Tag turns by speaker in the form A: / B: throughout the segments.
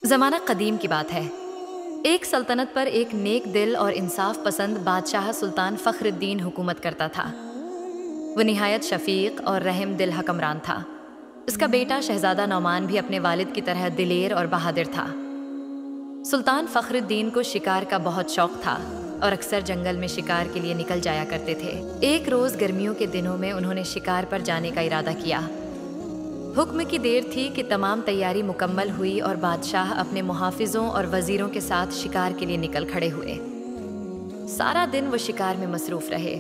A: ज़माना कदीम की बात है। एक सल्तनत पर एक नेक दिल और इंसाफ पसंद बादशाह सुल्तान फ़ख्रुद्दीन हुकूमत करता था। वो निहायत शफ़ीक और रहम दिल हकमरान था। उसका बेटा शहज़ादा नौमान भी अपने वालिद की तरह दिलेर और बहादुर था। सुल्तान फ़ख्रुद्दीन को शिकार का बहुत शौक़ था और अक्सर जंगल में शिकार के लिए निकल जाया करते थे। एक रोज़ गर्मियों के दिनों में उन्होंने शिकार पर जाने का इरादा किया। हुक्म की देर थी कि तमाम तैयारी मुकम्मल हुई और बादशाह अपने मुहाफिजों और वजीरों के साथ शिकार के लिए निकल खड़े हुए। सारा दिन वो शिकार में मसरूफ़ रहे।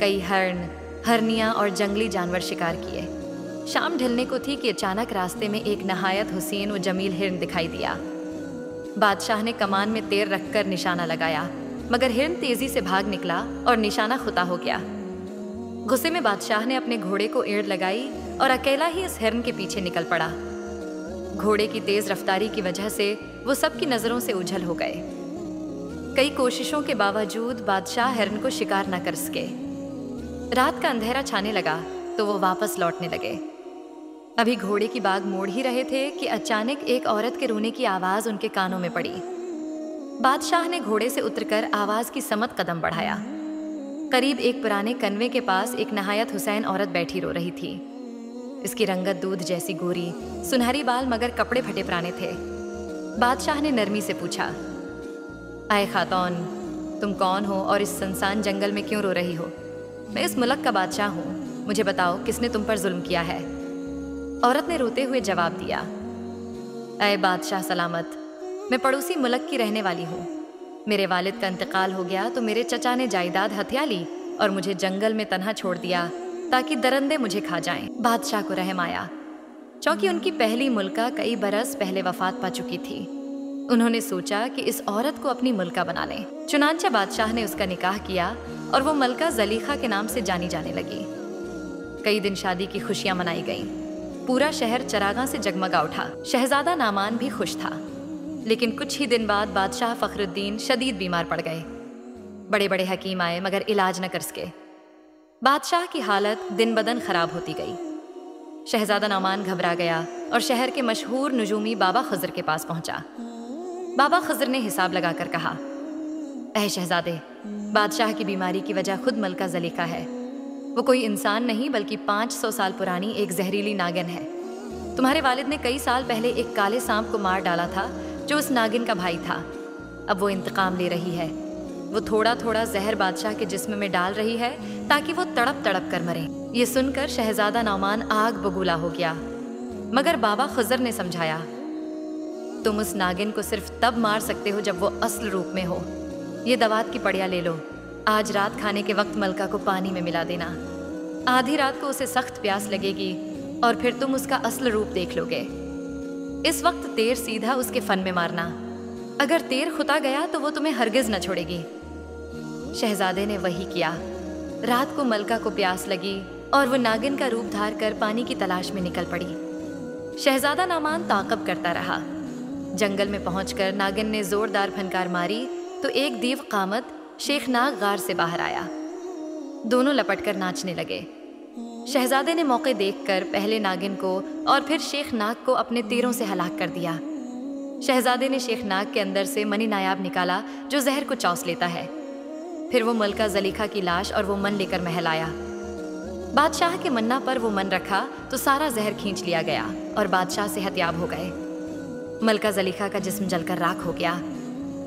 A: कई हरण, हरनियाँ और जंगली जानवर शिकार किए। शाम ढलने को थी कि अचानक रास्ते में एक नहायत हुसैन व जमील हिरन दिखाई दिया। बादशाह ने कमान में तीर रखकर निशाना लगाया, मगर हिरन तेजी से भाग निकला और निशाना खुता हो गया। गुस्से में बादशाह ने अपने घोड़े को एड़ लगाई और अकेला ही इस हिरन के पीछे निकल पड़ा। घोड़े की तेज रफ्तारी की वजह से वो सबकी नजरों से उछल हो गए। कई कोशिशों के बावजूद बादशाह हिरन को शिकार न कर सके। रात का अंधेरा छाने लगा तो वो वापस लौटने लगे। अभी घोड़े की बाग मोड़ ही रहे थे कि अचानक एक औरत के रोने की आवाज उनके कानों में पड़ी। बादशाह ने घोड़े से उतरकर आवाज की समत कदम बढ़ाया। करीब एक पुराने कन्वे के पास एक नहायत हुसैन औरत बैठी रो रही थी। इसकी रंगत दूध जैसी गोरी, सुनहरी बाल मगर कपड़े फटे पुराने थे। बादशाह ने नरमी से पूछा, आए खातून, तुम कौन हो और इस सुनसान जंगल में क्यों रो रही हो? मैं इस मुल्क का बादशाह हूँ, मुझे बताओ किसने तुम पर जुल्म किया है? औरत ने रोते हुए जवाब दिया, अय बादशाह सलामत, मैं पड़ोसी मुल्क की रहने वाली हूँ। मेरे वालिद का इंतकाल हो गया तो मेरे चचा ने जायदाद हथिया ली और मुझे जंगल में तन्हा छोड़ दिया ताकि दरंदे मुझे खा जाएं। बादशाह को रहम आया, क्योंकि उनकी पहली मुल्का कई बरस पहले वफात पा चुकी थी। उन्होंने सोचा कि इस औरत को अपनी मुल्का बना लें। चुनांचे बादशाह ने उसका निकाह किया और वो मलका ज़लीखा के नाम से जानी जाने लगी। कई दिन शादी की खुशियां मनाई गईं। पूरा शहर चरागां से जगमगा उठा। शहजादा नामान भी खुश था, लेकिन कुछ ही दिन बाद बादशाह फ़ख्रुद्दीन शदीद बीमार पड़ गए। बड़े बड़े हकीम आए मगर इलाज न कर सके। बादशाह की हालत दिन बदन खराब होती गई। शहजादा नौमान घबरा गया और शहर के मशहूर नजूमी बाबा खज़र के पास पहुंचा। बाबा खज़र ने हिसाब लगाकर कहा, ऐ शहजादे, बादशाह की बीमारी की वजह खुद मलका ज़लीखा है। वो कोई इंसान नहीं बल्कि 500 साल पुरानी एक जहरीली नागिन है। तुम्हारे वालिद ने कई साल पहले एक काले सांप को मार डाला था जो उस नागिन का भाई था। अब वो इंतकाम ले रही है। वो थोड़ा थोड़ा जहर बादशाह के जिस्म में डाल रही है ताकि वो तड़प तड़प कर मरे। ये सुनकर शहजादा नौमान आग बबूला हो गया, मगर बाबा खज़र ने समझाया, तुम उस नागिन को सिर्फ तब मार सकते हो जब वो असल रूप में हो। ये दवात की पड़िया ले लो। आज रात खाने के वक्त मलका को पानी में मिला देना। आधी रात को उसे सख्त प्यास लगेगी और फिर तुम उसका असल रूप देख लोगे। इस वक्त तीर सीधा उसके फन में मारना। अगर तीर खुता गया तो वो तुम्हें हरगिज न छोड़ेगी। शहजादे ने वही किया। रात को मलका को प्यास लगी और वो नागिन का रूप धार कर पानी की तलाश में निकल पड़ी। शहजादा नौमान ताक़ब करता रहा। जंगल में पहुंचकर नागिन ने जोरदार फनकार मारी तो एक दीव कामत शेखनाग गार से बाहर आया। दोनों लपटकर नाचने लगे। शहजादे ने मौके देखकर पहले नागिन को और फिर शेखनाग को अपने तीरों से हलाक कर दिया। शहजादे ने शेखनाग के अंदर से मनी नायाब निकाला जो जहर को चौंस लेता है। फिर वो मलका ज़लीखा की लाश और वो मन लेकर महल आया। बादशाह के मन्ना पर वो मन रखा तो सारा जहर खींच लिया गया और बादशाह सेहतयाब हो गए। मलका ज़लीखा का जिस्म जलकर राख हो गया।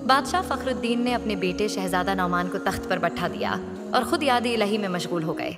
A: बादशाह फ़ख्रुद्दीन ने अपने बेटे शहजादा नौमान को तख्त पर बैठा दिया और खुद याद इलाही में मशगूल हो गए।